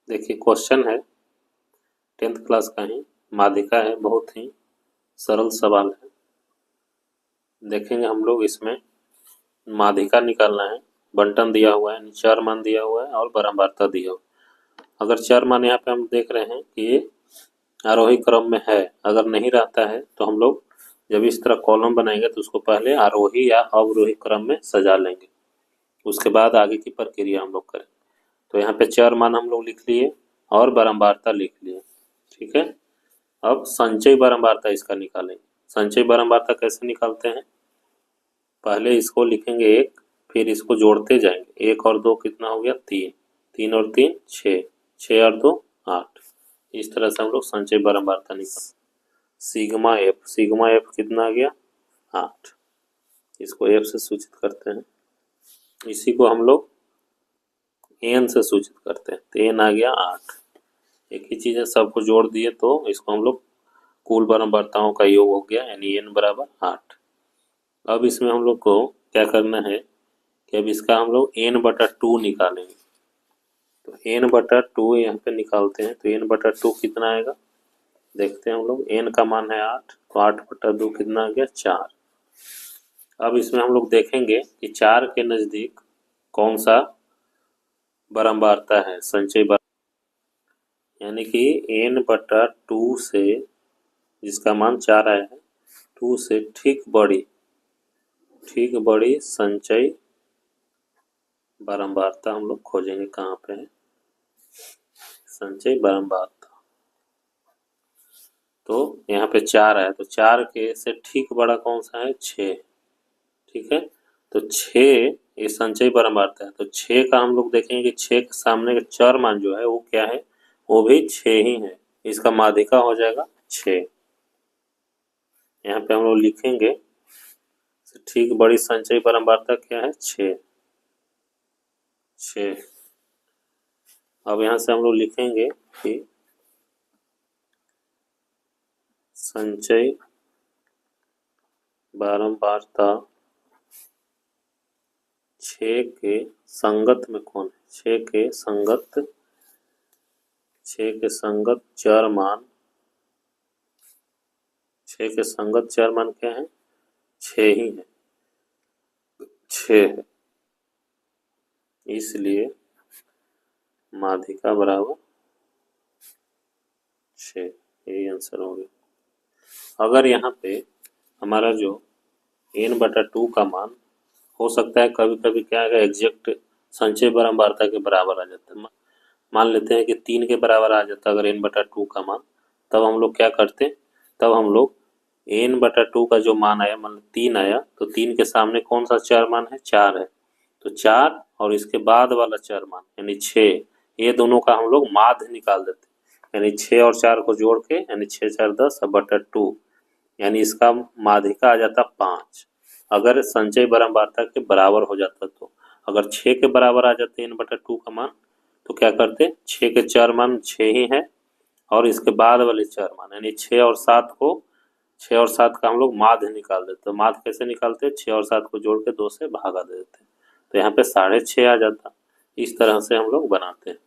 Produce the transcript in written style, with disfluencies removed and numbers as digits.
देखिए क्वेश्चन है 10th class का ही, माध्यिका है, बहुत ही सरल सवाल है। देखेंगे हम लोग इसमें माध्यिका निकालना है। बंटन दिया हुआ है, चर मान दिया हुआ है और बारंबारता दिया हुआ है। अगर चर मान यहाँ पे हम देख रहे हैं कि ये आरोही क्रम में है, अगर नहीं रहता है तो हम लोग जब इस तरह कॉलम बनाएंगे तो उसको पहले आरोही या अवरोही क्रम में सजा लेंगे, उसके बाद आगे की प्रक्रिया हम लोग करें। तो यहाँ पे चर मान हम लोग लिख लिए और बारंबारता लिख लिए, ठीक है। अब संचयी बारंबारता इसका निकालेंगे। संचयी बारंबारता कैसे निकालते हैं, पहले इसको लिखेंगे 1, फिर इसको जोड़ते जाएंगे। 1 और 2 कितना हो गया 3, 3 और 3 6, 6 और 2 8। इस तरह से हम लोग संचयी बारंबारता निकाल। सिग्मा एफ कितना आ गया 8, इसको एफ से सूचित करते हैं। इसी को हम लोग एन से सूचित करते हैं, तो एन आ गया 8। एक ही चीज़ है, सबको जोड़ दिए तो इसको हम लोग कुल बारंबारताओं का योग हो गया, यानी एन बराबर 8। अब इसमें हम लोग को क्या करना है कि अब इसका हम लोग n/2 निकालेंगे। तो n/2 यहाँ पे निकालते हैं, तो n/2 कितना आएगा देखते हैं हम लोग। n का मान है 8, तो 8/2 कितना आ गया 4। अब इसमें हम लोग देखेंगे कि 4 के नज़दीक कौन सा बारंबारता है, संचयी बारंबारता, यानी कि n/2 से जिसका मान 4 आया है, 2 से ठीक बड़ी संचयी बारंबारता हम लोग खोजेंगे। कहाँ पे है संचयी बारंबारता, तो यहाँ पे 4 है, तो 4 के से ठीक बड़ा कौन सा है 6, ठीक है। तो 6 ये संचयी बारंबारता है, तो 6 का हम लोग देखेंगे कि 6 के सामने का चर मान जो है वो क्या है, वो भी 6 ही है, इसका माध्यिका हो जाएगा 6। यहाँ पे हम लोग लिखेंगे ठीक बड़ी संचयी बारंबारता क्या है 6। अब यहाँ से हम लोग लिखेंगे कि संचयी बारंबारता 6 के संगत में कौन है, 6 के संगत चर मान, 6 के संगत चर मान क्या है 6 ही है, 6 है, इसलिए माध्यिका बराबर 6, यही आंसर हो गया। अगर यहाँ पे हमारा जो n/2 का मान हो सकता है कभी कभी क्या है एग्जैक्ट संचयी बारंबारता के बराबर आ जाता है, मान लेते हैं कि 3 के बराबर आ जाता है अगर n/2 का मान, तब हम लोग क्या करते हैं, तब हम लोग n/2 का जो मान आया, मान 3 आया, तो 3 के सामने कौन सा चर मान है 4 है, तो 4 और इसके बाद वाला चर मान यानी 6, ये दोनों का हम लोग माध्य निकाल देते हैं, यानी 6 और 4 को जोड़ के यानी 6 4 10/2, यानी इसका माध्यिका आ जाता 5। अगर संचयी बारंबारता के बराबर हो जाता, तो अगर 6 के बराबर आ जाते n/2 का मान, तो क्या करते 6 के चर मान 6 ही है और इसके बाद वाले चर मान यानी 6 और 7 का हम लोग माध्य निकाल देते। तो माध्य कैसे निकालते हैं, 6 और 7 को जोड़ के 2 से भागा दे देते हैं, तो यहाँ पे 6.5 आ जाता। इस तरह से हम लोग बनाते हैं।